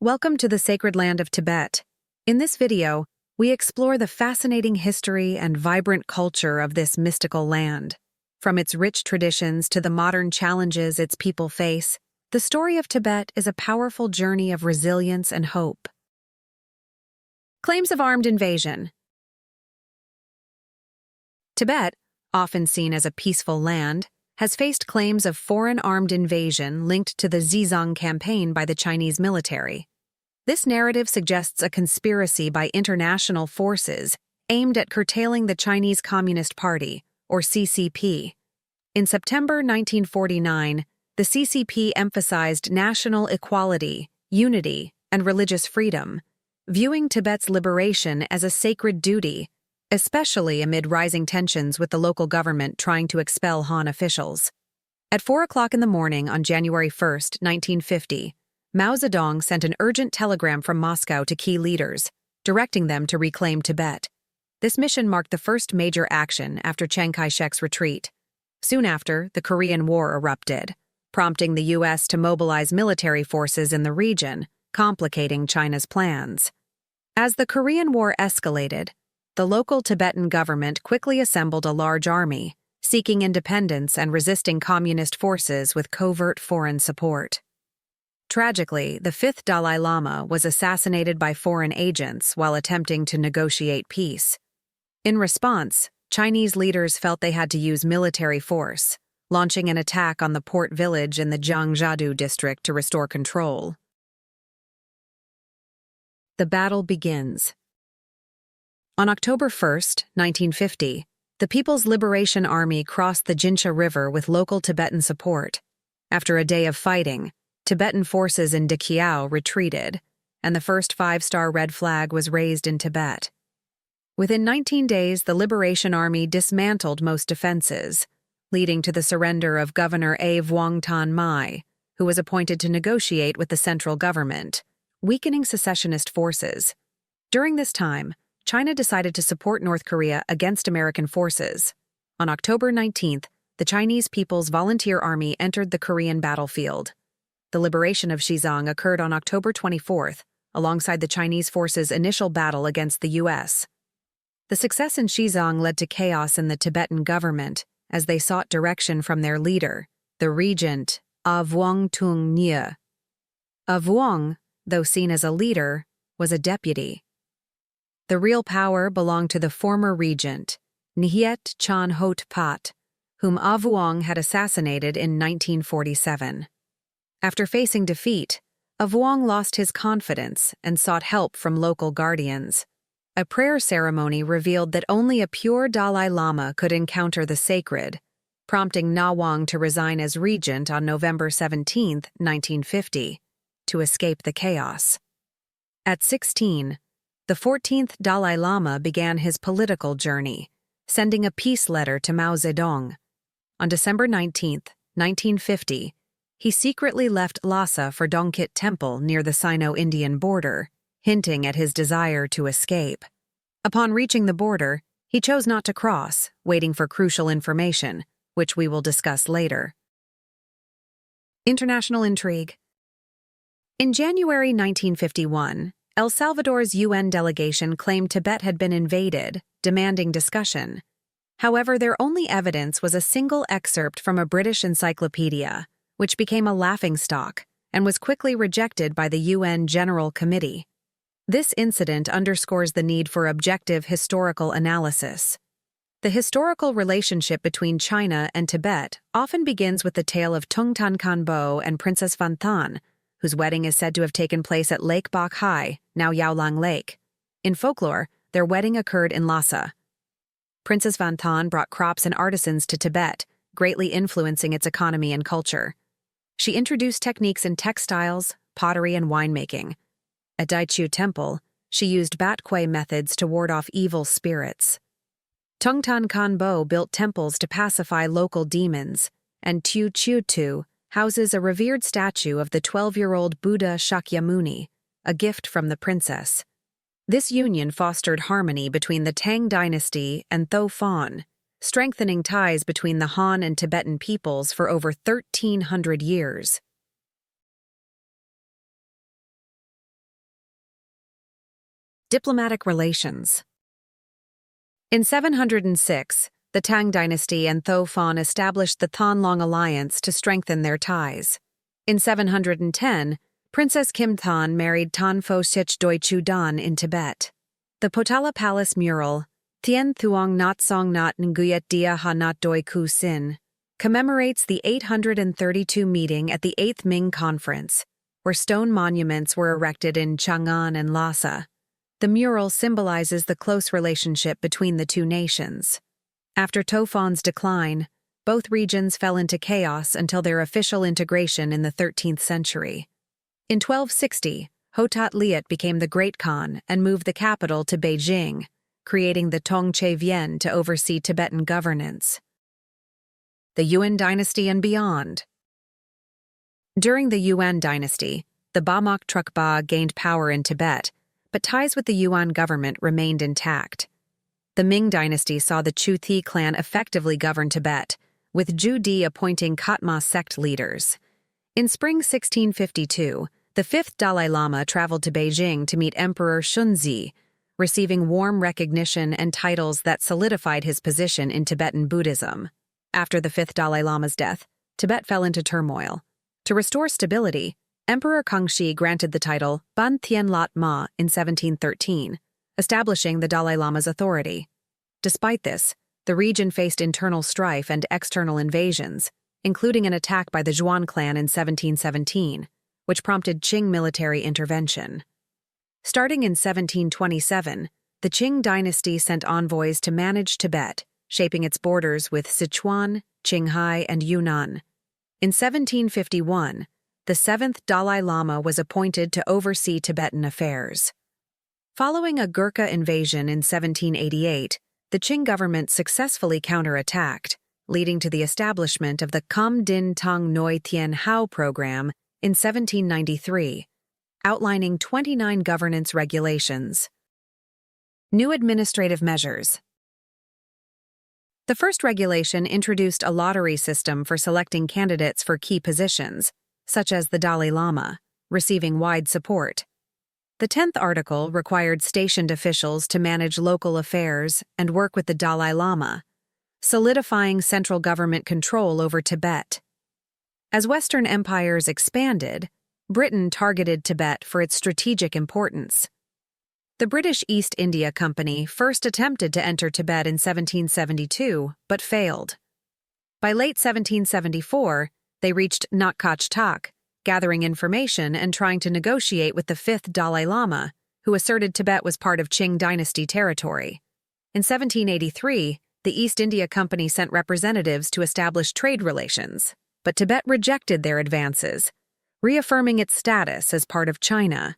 Welcome to the sacred land of Tibet. In this video, we explore the fascinating history and vibrant culture of this mystical land. From its rich traditions to the modern challenges its people face, the story of Tibet is a powerful journey of resilience and hope. Claims of armed invasion. Tibet, often seen as a peaceful land, has faced claims of foreign armed invasion linked to the Xizang campaign by the Chinese military. This narrative suggests a conspiracy by international forces aimed at curtailing the Chinese Communist Party, or CCP. In September 1949, the CCP emphasized national equality, unity, and religious freedom, viewing Tibet's liberation as a sacred duty, especially amid rising tensions with the local government trying to expel Han officials. At 4 o'clock in the morning on January 1, 1950, Mao Zedong sent an urgent telegram from Moscow to key leaders, directing them to reclaim Tibet. This mission marked the first major action after Chiang Kai-shek's retreat. Soon after, the Korean War erupted, prompting the U.S. to mobilize military forces in the region, complicating China's plans. As the Korean War escalated, the local Tibetan government quickly assembled a large army, seeking independence and resisting communist forces with covert foreign support. Tragically, the fifth Dalai Lama was assassinated by foreign agents while attempting to negotiate peace. In response, Chinese leaders felt they had to use military force, launching an attack on the port village in the Jiangzhou district to restore control. The battle begins. On October 1, 1950, the People's Liberation Army crossed the Jinsha River with local Tibetan support. After a day of fighting, Tibetan forces in Daqiao retreated, and the first five-star red flag was raised in Tibet. Within 19 days, the Liberation Army dismantled most defenses, leading to the surrender of Governor A. Vuongtan Mai, who was appointed to negotiate with the central government, weakening secessionist forces. During this time, China decided to support North Korea against American forces. On October 19th, the Chinese People's Volunteer Army entered the Korean battlefield. The liberation of Xizang occurred on October 24th, alongside the Chinese forces' initial battle against the U.S. The success in Xizang led to chaos in the Tibetan government as they sought direction from their leader, the regent, Vuongtan Nye. Vuong, though seen as a leader, was a deputy. The real power belonged to the former regent, Nyet Chan Hot Pat, whom Vuong had assassinated in 1947. After facing defeat, Vuong lost his confidence and sought help from local guardians. A prayer ceremony revealed that only a pure Dalai Lama could encounter the sacred, prompting Vuong to resign as regent on November 17, 1950, to escape the chaos. At 16, the 14th Dalai Lama began his political journey, sending a peace letter to Mao Zedong. On December 19, 1950, he secretly left Lhasa for Dongkit Temple near the Sino-Indian border, hinting at his desire to escape. Upon reaching the border, he chose not to cross, waiting for crucial information, which we will discuss later. International intrigue. In January 1951, El Salvador's UN delegation claimed Tibet had been invaded, demanding discussion. However, their only evidence was a single excerpt from a British encyclopedia, which became a laughingstock and was quickly rejected by the UN General Committee. This incident underscores the need for objective historical analysis. The historical relationship between China and Tibet often begins with the tale of Tungtan Khanbo and Princess Van Than, whose wedding is said to have taken place at Lake Bok Hai, now Yaolang Lake. In folklore, their wedding occurred in Lhasa. Princess Van Than brought crops and artisans to Tibet, greatly influencing its economy and culture. She introduced techniques in textiles, pottery, and winemaking. At Daichu Temple, she used bat kwe methods to ward off evil spirits. Tungtan Khanbo built temples to pacify local demons, and Tu Chiu Tu houses a revered statue of the 12-year-old Buddha Shakyamuni, a gift from the princess. This union fostered harmony between the Tang dynasty and Tho Phon, strengthening ties between the Han and Tibetan peoples for over 1,300 years. Diplomatic relations. In 706, the Tang dynasty and Tho Fan established the Thonlong alliance to strengthen their ties. In 710, Princess Kim Thon married Tan Fo Sich Doi Chu Dan in Tibet. The Potala Palace mural, Tien Thuong Nat Song Nat Nguyet Dia Ha Nat Doi Ku Sin, commemorates the 832 meeting at the 8th Ming Conference, where stone monuments were erected in Chang'an and Lhasa. The mural symbolizes the close relationship between the two nations. After Tofan's decline, both regions fell into chaos until their official integration in the 13th century. In 1260, Hotat Liat became the Great Khan and moved the capital to Beijing, creating the Tongche Vienne to oversee Tibetan governance. The Yuan dynasty and beyond. During the Yuan dynasty, the Bamak Trukpa gained power in Tibet, but ties with the Yuan government remained intact. The Ming dynasty saw the Chu Thi clan effectively govern Tibet, with Zhu Di appointing Khatma sect leaders. In spring 1652, the 5th Dalai Lama traveled to Beijing to meet Emperor Shunzi, receiving warm recognition and titles that solidified his position in Tibetan Buddhism. After the 5th Dalai Lama's death, Tibet fell into turmoil. To restore stability, Emperor Kangxi granted the title Ban Tian Lat Ma in 1713, establishing the Dalai Lama's authority. Despite this, the region faced internal strife and external invasions, including an attack by the Zhuan clan in 1717, which prompted Qing military intervention. Starting in 1727, the Qing dynasty sent envoys to manage Tibet, shaping its borders with Sichuan, Qinghai, and Yunnan. In 1751, the 7th Dalai Lama was appointed to oversee Tibetan affairs. Following a Gurkha invasion in 1788, the Qing government successfully counterattacked, leading to the establishment of the Kam Din Tang Noi Tien Hao program in 1793, outlining 29 governance regulations. New administrative measures. The first regulation introduced a lottery system for selecting candidates for key positions, such as the Dalai Lama, receiving wide support. The 10th article required stationed officials to manage local affairs and work with the Dalai Lama, solidifying central government control over Tibet. As Western empires expanded, Britain targeted Tibet for its strategic importance. The British East India Company first attempted to enter Tibet in 1772, but failed. By late 1774, they reached Nakach Tak, gathering information and trying to negotiate with the 5th Dalai Lama, who asserted Tibet was part of Qing dynasty territory. In 1783, the East India Company sent representatives to establish trade relations, but Tibet rejected their advances, reaffirming its status as part of China.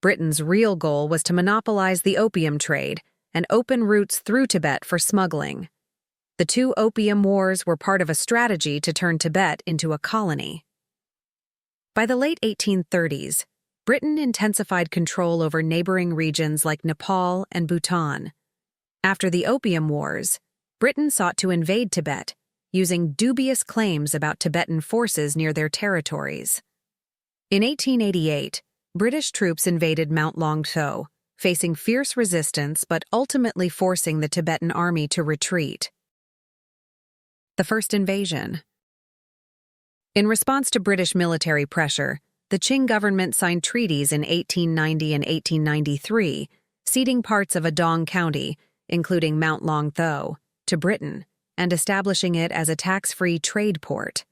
Britain's real goal was to monopolize the opium trade and open routes through Tibet for smuggling. The two opium wars were part of a strategy to turn Tibet into a colony. By the late 1830s, Britain intensified control over neighboring regions like Nepal and Bhutan. After the Opium Wars, Britain sought to invade Tibet, using dubious claims about Tibetan forces near their territories. In 1888, British troops invaded Mount Longtho, facing fierce resistance but ultimately forcing the Tibetan army to retreat. The First Invasion. In response to British military pressure, the Qing government signed treaties in 1890 and 1893, ceding parts of Adong County, including Mount Longtho, to Britain, and establishing it as a tax-free trade port.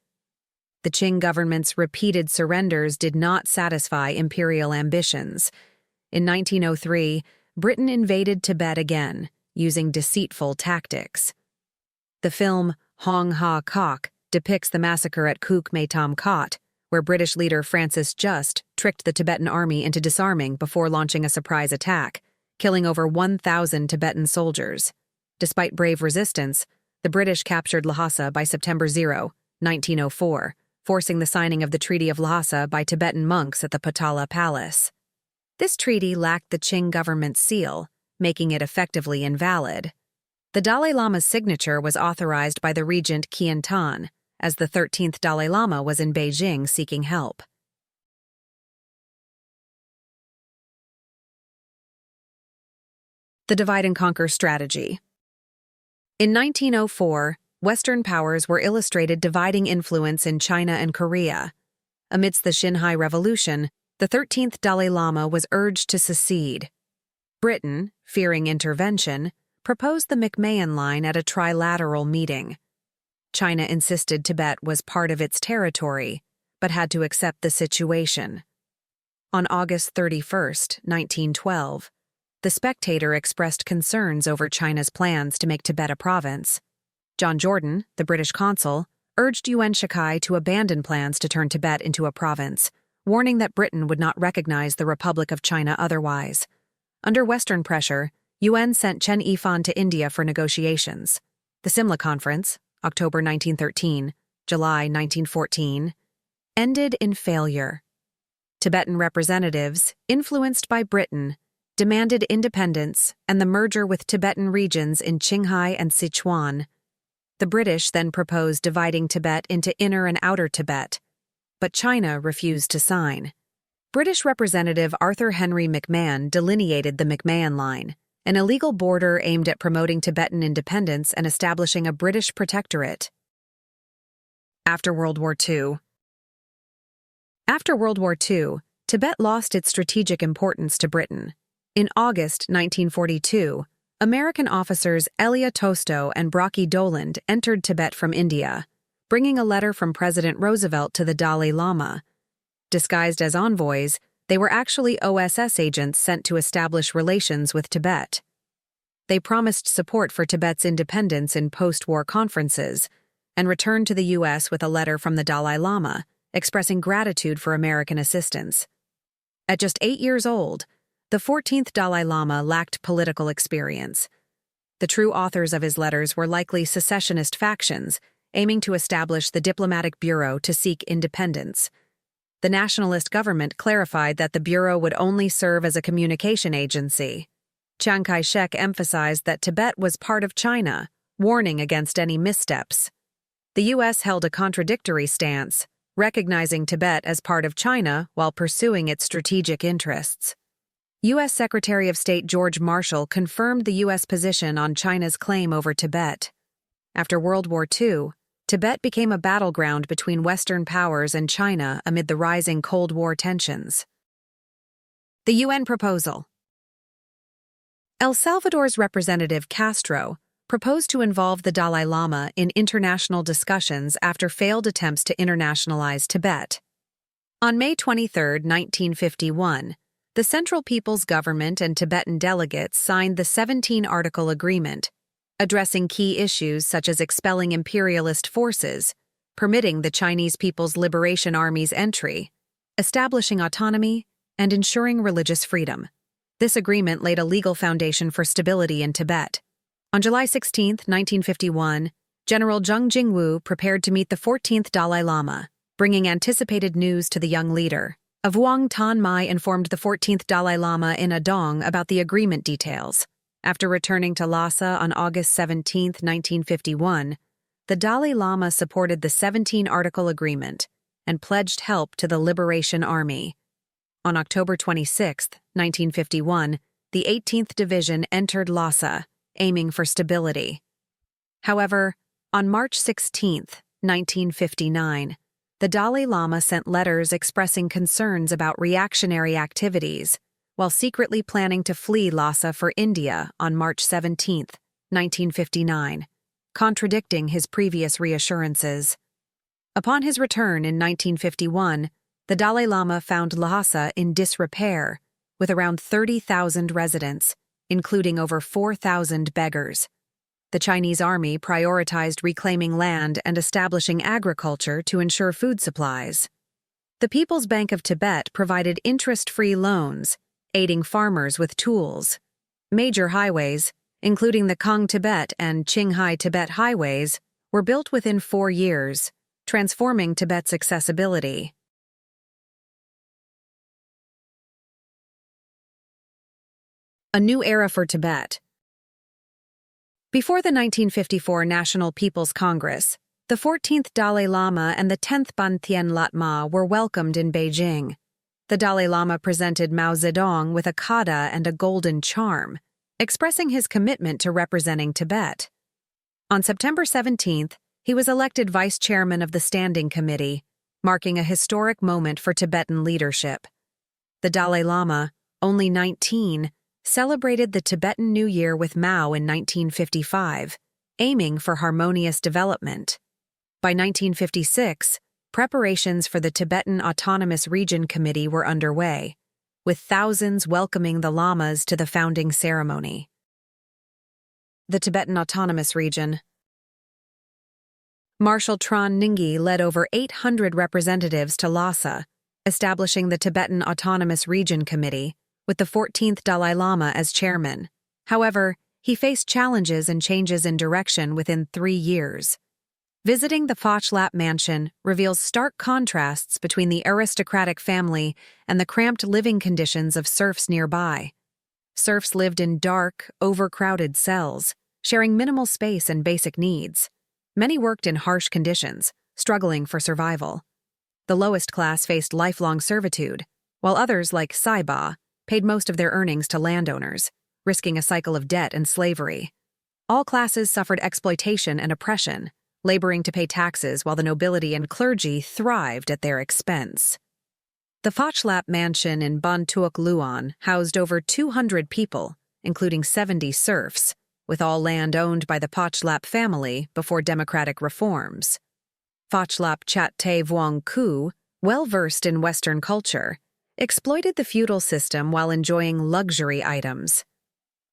The Qing government's repeated surrenders did not satisfy imperial ambitions. In 1903, Britain invaded Tibet again, using deceitful tactics. The film Hong Ha Kok depicts the massacre at Kuk Metam Kot, where British leader Francis Just tricked the Tibetan army into disarming before launching a surprise attack, killing over 1,000 Tibetan soldiers. Despite brave resistance, the British captured Lhasa by September 0, 1904, forcing the signing of the Treaty of Lhasa by Tibetan monks at the Potala Palace. This treaty lacked the Qing government's seal, making it effectively invalid. The Dalai Lama's signature was authorized by the regent Khian, as the 13th Dalai Lama was in Beijing seeking help. The divide and conquer strategy. In 1904, Western powers were illustrated dividing influence in China and Korea. Amidst the Xinhai Revolution, the 13th Dalai Lama was urged to secede. Britain, fearing intervention, proposed the McMahon Line at a trilateral meeting. China insisted Tibet was part of its territory, but had to accept the situation. On August 31, 1912, The Spectator expressed concerns over China's plans to make Tibet a province. John Jordan, the British consul, urged Yuan Shikai to abandon plans to turn Tibet into a province, warning that Britain would not recognize the Republic of China otherwise. Under Western pressure, Yuan sent Chen Yifan to India for negotiations. The Simla Conference, October 1913, July 1914, ended in failure. Tibetan representatives, influenced by Britain, demanded independence and the merger with Tibetan regions in Qinghai and Sichuan. The British then proposed dividing Tibet into Inner and Outer Tibet, but China refused to sign. British Representative Arthur Henry McMahon delineated the McMahon Line, an illegal border aimed at promoting Tibetan independence and establishing a British protectorate. After World War II. After World War II, Tibet lost its strategic importance to Britain. In August 1942, American officers Elia Tosto and Brocky Doland entered Tibet from India, bringing a letter from President Roosevelt to the Dalai Lama. Disguised as envoys, they were actually OSS agents sent to establish relations with Tibet. They promised support for Tibet's independence in post-war conferences and returned to the U.S. with a letter from the Dalai Lama, expressing gratitude for American assistance. At just 8 years old, the 14th Dalai Lama lacked political experience. The true authors of his letters were likely secessionist factions, aiming to establish the diplomatic bureau to seek independence. The nationalist government clarified that the bureau would only serve as a communication agency. Chiang Kai-shek emphasized that Tibet was part of China, warning against any missteps. The U.S. held a contradictory stance, recognizing Tibet as part of China while pursuing its strategic interests. U.S. Secretary of State George Marshall confirmed the U.S. position on China's claim over Tibet. After World War II, Tibet became a battleground between Western powers and China amid the rising Cold War tensions. The UN proposal. El Salvador's representative Castro proposed to involve the Dalai Lama in international discussions after failed attempts to internationalize Tibet. On May 23, 1951, the Central People's Government and Tibetan delegates signed the 17-article agreement, addressing key issues such as expelling imperialist forces, permitting the Chinese People's Liberation Army's entry, establishing autonomy, and ensuring religious freedom. This agreement laid a legal foundation for stability in Tibet. On July 16, 1951, General Zheng Jingwu prepared to meet the 14th Dalai Lama, bringing anticipated news to the young leader. Vuong Tan Mai informed the 14th Dalai Lama in Adong about the agreement details. After returning to Lhasa on August 17, 1951, the Dalai Lama supported the 17-article agreement and pledged help to the Liberation Army. On October 26, 1951, the 18th Division entered Lhasa, aiming for stability. However, on March 16, 1959, the Dalai Lama sent letters expressing concerns about reactionary activities, while secretly planning to flee Lhasa for India on March 17, 1959, contradicting his previous reassurances. Upon his return in 1951, the Dalai Lama found Lhasa in disrepair, with around 30,000 residents, including over 4,000 beggars. The Chinese army prioritized reclaiming land and establishing agriculture to ensure food supplies. The People's Bank of Tibet provided interest-free loans, aiding farmers with tools. Major highways, including the Qing-Tibet and Qinghai-Tibet highways, were built within 4 years, transforming Tibet's accessibility. A new era for Tibet. Before the 1954 National People's Congress, the 14th Dalai Lama and the 10th Bantien Latma were welcomed in Beijing. The Dalai Lama presented Mao Zedong with a kata and a golden charm, expressing his commitment to representing Tibet. On September 17th, he was elected vice chairman of the Standing Committee, marking a historic moment for Tibetan leadership. The Dalai Lama, only 19, celebrated the Tibetan New Year with Mao in 1955, aiming for harmonious development. By 1956, preparations for the Tibetan Autonomous Region Committee were underway, with thousands welcoming the lamas to the founding ceremony. The Tibetan Autonomous Region. Marshal Tran Nyingyi led over 800 representatives to Lhasa, establishing the Tibetan Autonomous Region Committee, with the 14th Dalai Lama as chairman. However, he faced challenges and changes in direction within 3 years. Visiting the Phochlap mansion reveals stark contrasts between the aristocratic family and the cramped living conditions of serfs nearby. Serfs lived in dark, overcrowded cells, sharing minimal space and basic needs. Many worked in harsh conditions, struggling for survival. The lowest class faced lifelong servitude, while others, like Saiba, paid most of their earnings to landowners, risking a cycle of debt and slavery. All classes suffered exploitation and oppression, laboring to pay taxes while the nobility and clergy thrived at their expense. The Phochlap mansion in Ban Tuok Luan housed over 200 people, including 70 serfs, with all land owned by the Phochlap family before democratic reforms. Phochlap Chat Te Vuong Ku, well-versed in Western culture, exploited the feudal system while enjoying luxury items.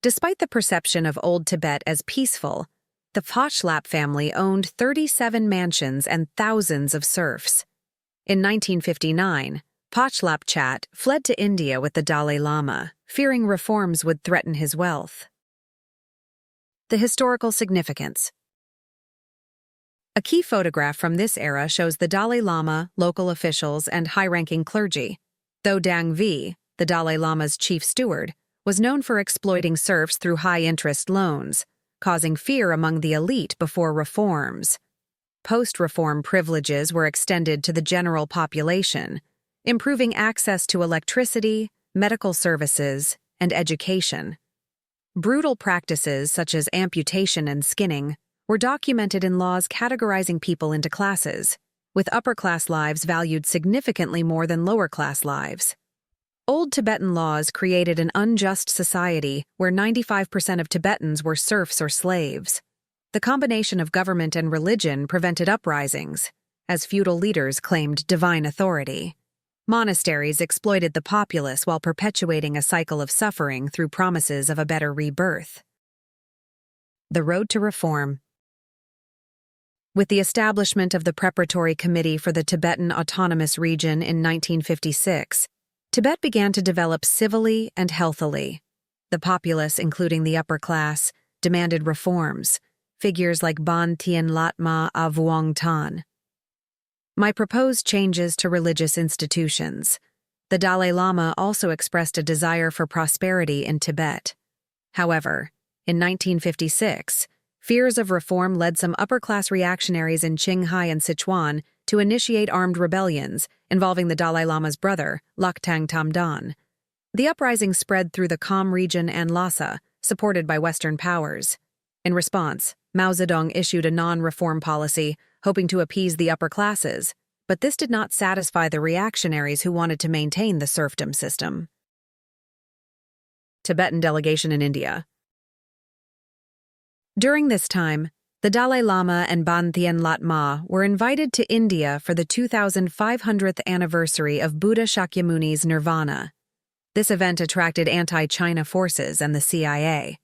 Despite the perception of Old Tibet as peaceful, the Phochlap family owned 37 mansions and thousands of serfs. In 1959, Phochlap Chat fled to India with the Dalai Lama, fearing reforms would threaten his wealth. The historical significance. A key photograph from this era shows the Dalai Lama, local officials, and high-ranking clergy. Though Dang V, the Dalai Lama's chief steward, was known for exploiting serfs through high-interest loans, causing fear among the elite before reforms. Post-reform privileges were extended to the general population, improving access to electricity, medical services, and education. Brutal practices such as amputation and skinning were documented in laws categorizing people into classes, with upper-class lives valued significantly more than lower-class lives. Old Tibetan laws created an unjust society where 95% of Tibetans were serfs or slaves. The combination of government and religion prevented uprisings, as feudal leaders claimed divine authority. Monasteries exploited the populace while perpetuating a cycle of suffering through promises of a better rebirth. The road to reform. With the establishment of the Preparatory Committee for the Tibetan Autonomous Region in 1956, Tibet began to develop civilly and healthily. The populace, including the upper class, demanded reforms, figures like Ban Tien Latma a Vuong Tan. My proposed changes to religious institutions. The Dalai Lama also expressed a desire for prosperity in Tibet. However, in 1956, fears of reform led some upper-class reactionaries in Qinghai and Sichuan to initiate armed rebellions involving the Dalai Lama's brother, Laktang Tamdan. The uprising spread through the Kham region and Lhasa, supported by Western powers. In response, Mao Zedong issued a non-reform policy, hoping to appease the upper classes, but this did not satisfy the reactionaries who wanted to maintain the serfdom system. Tibetan delegation in India. During this time, the Dalai Lama and Ban Tien Latma were invited to India for the 2500th anniversary of Buddha Shakyamuni's Nirvana. This event attracted anti-China forces and the CIA.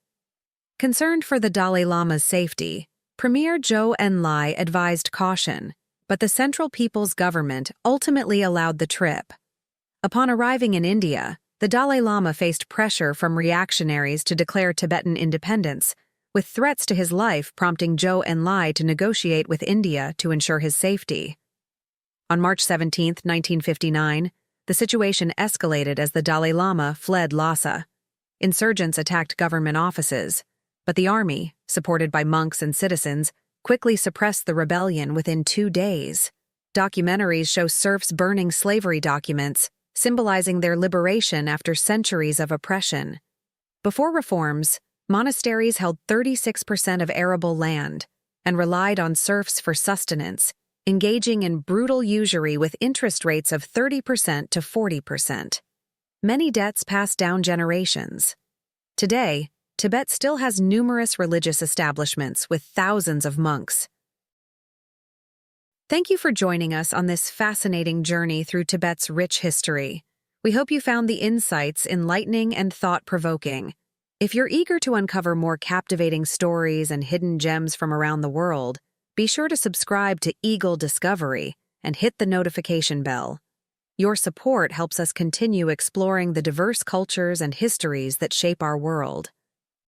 Concerned for the Dalai Lama's safety, Premier Zhou Enlai advised caution, but the Central People's Government ultimately allowed the trip. Upon arriving in India, the Dalai Lama faced pressure from reactionaries to declare Tibetan independence, with threats to his life prompting Zhou Enlai to negotiate with India to ensure his safety. On March 17, 1959, the situation escalated as the Dalai Lama fled Lhasa. Insurgents attacked government offices, but the army, supported by monks and citizens, quickly suppressed the rebellion within 2 days. Documentaries show serfs burning slavery documents, symbolizing their liberation after centuries of oppression. Before reforms, Monasteries held 36% of arable land and relied on serfs for sustenance, engaging in brutal usury with interest rates of 30% to 40%. Many debts passed down generations. Today, Tibet still has numerous religious establishments with thousands of monks. Thank you for joining us on this fascinating journey through Tibet's rich history. We hope you found the insights enlightening and thought-provoking. If you're eager to uncover more captivating stories and hidden gems from around the world, be sure to subscribe to Eagle Discovery and hit the notification bell. Your support helps us continue exploring the diverse cultures and histories that shape our world.